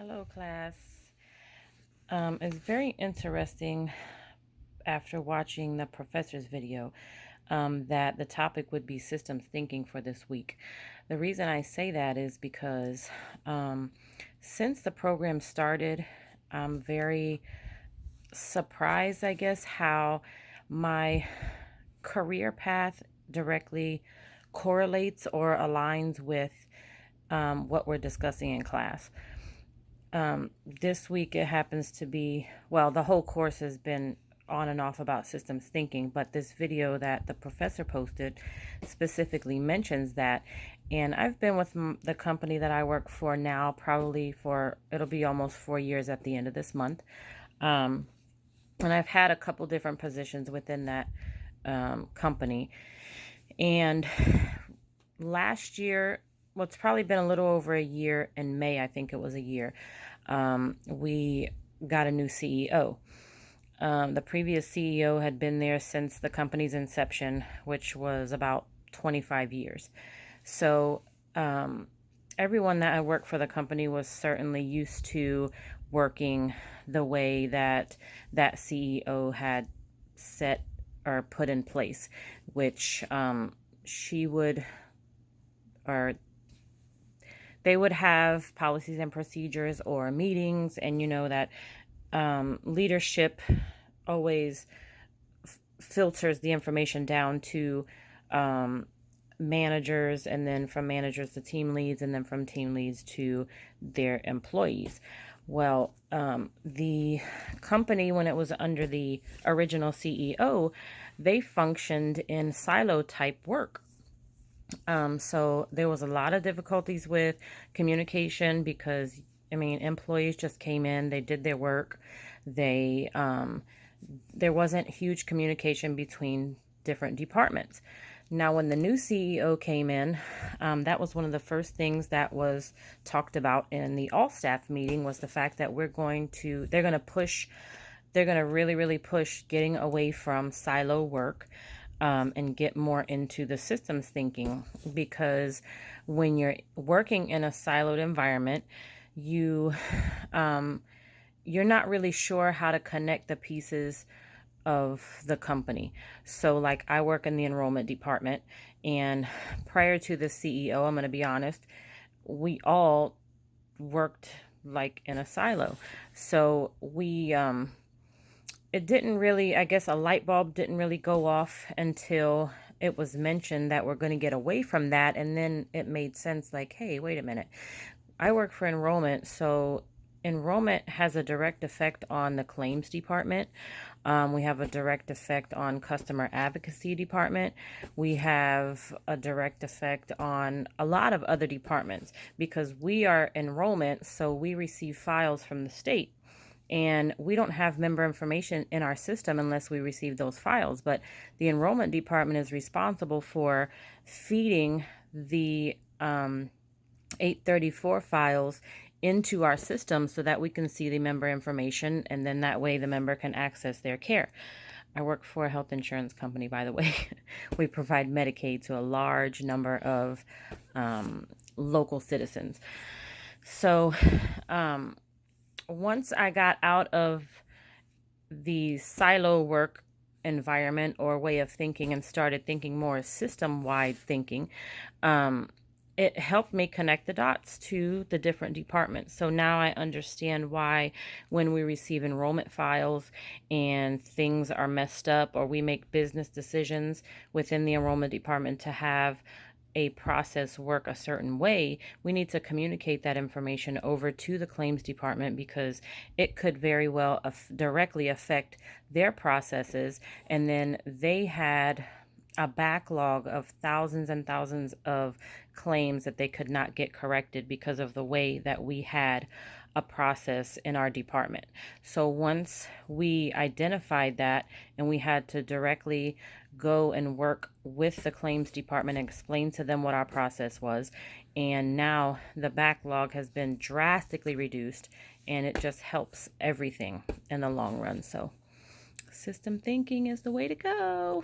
Hello, class. It's very interesting after watching the professor's video that the topic would be systems thinking for this week. The reason I say that is because since the program started, I'm very surprised, I guess, how my career path directly correlates or aligns with what we're discussing in class. This week it happens to be, well, the whole course has been on and off about systems thinking, but this video that the professor posted specifically mentions that. And I've been with the company that I work for now probably for, it'll be almost 4 years at the end of this month. And I've had a couple different positions within that company. And last year, well, it's probably been a little over a year. In May, I think it was a year, we got a new CEO. The previous CEO had been there since the company's inception, which was about 25 years. So everyone that I worked for the company was certainly used to working the way that that CEO had set or put in place, which she would, or they would have policies and procedures or meetings, and you know that leadership always filters the information down to managers, and then from managers to team leads, and then from team leads to their employees. Well, the company, when it was under the original CEO, they functioned in silo type work. So there was a lot of difficulties with communication because, I mean, employees just came in, they did their work. There wasn't huge communication between different departments. Now, when the new CEO came in, that was one of the first things that was talked about in the all staff meeting, was the fact that they're going to really, really push getting away from silo work. And get more into the systems thinking, because when you're working in a siloed environment, you're not really sure how to connect the pieces of the company. So like, I work in the enrollment department, and prior to the CEO, I'm going to be honest, we all worked like in a silo. So it didn't really, I guess a light bulb didn't really go off until it was mentioned that we're going to get away from that. And then it made sense, like, hey, wait a minute. I work for enrollment, so enrollment has a direct effect on the claims department. We have a direct effect on customer advocacy department. We have a direct effect on a lot of other departments, because we are enrollment, so we receive files from the state. And we don't have member information in our system unless we receive those files. But the enrollment department is responsible for feeding the 834 files into our system so that we can see the member information, and then that way the member can access their care. I work for a health insurance company, by the way. We provide Medicaid to a large number of local citizens. So once I got out of the silo work environment or way of thinking and started thinking more system-wide thinking, it helped me connect the dots to the different departments. So now I understand why when we receive enrollment files and things are messed up, or we make business decisions within the enrollment department to have a process work a certain way, we need to communicate that information over to the claims department, because it could very well directly affect their processes. And then they had a backlog of thousands and thousands of claims that they could not get corrected because of the way that we had a process in our department. So once we identified that, and we had to directly go and work with the claims department and explain to them what our process was, and now the backlog has been drastically reduced, and it just helps everything in the long run. So system thinking is the way to go.